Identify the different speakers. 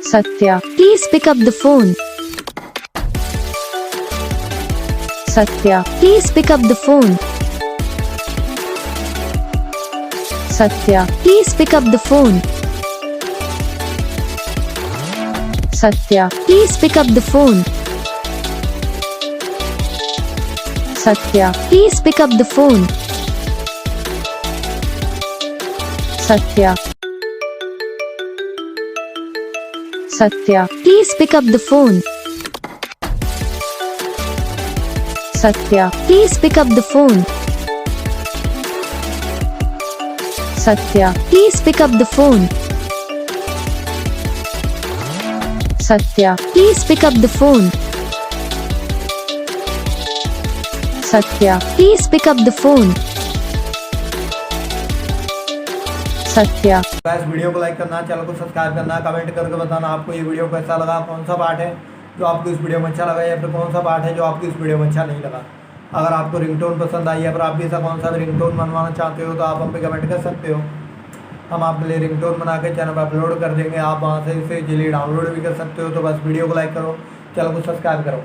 Speaker 1: Satya, please pick up the phone. Satya, please pick up the phone. Satya, please pick up the phone. Satya, please pick up the phone. Satya, please pick up the phone. Satya. Satya, please pick up the phone. Satya, please pick up the phone. Satya, please pick up the phone. Satya, please pick up the phone. Satya, please pick up the phone. Satya.
Speaker 2: Guys video को like करना, channel को subscribe करना, comment करके बताना आपको ये video कैसा लगा, कौन सा पार्ट है जो आपको इस वीडियो में अच्छा लगा या फिर कौन सा पार्ट है जो आपको इस वीडियो में अच्छा नहीं लगा। अगर आपको रिंगटोन पसंद आई या फिर आप भी ऐसा कौन सा भी रिंगटोन बनवाना चाहते हो तो आप हम पे कमेंट कर सकते हो। हम आपके लिए रिंगटोन बना के चैनल पर अपलोड कर देंगे, आप वहाँ से इसे इजीली डाउनलोड भी कर सकते हो। तो बस वीडियो को लाइक करो, चैनल को सब्सक्राइब करो।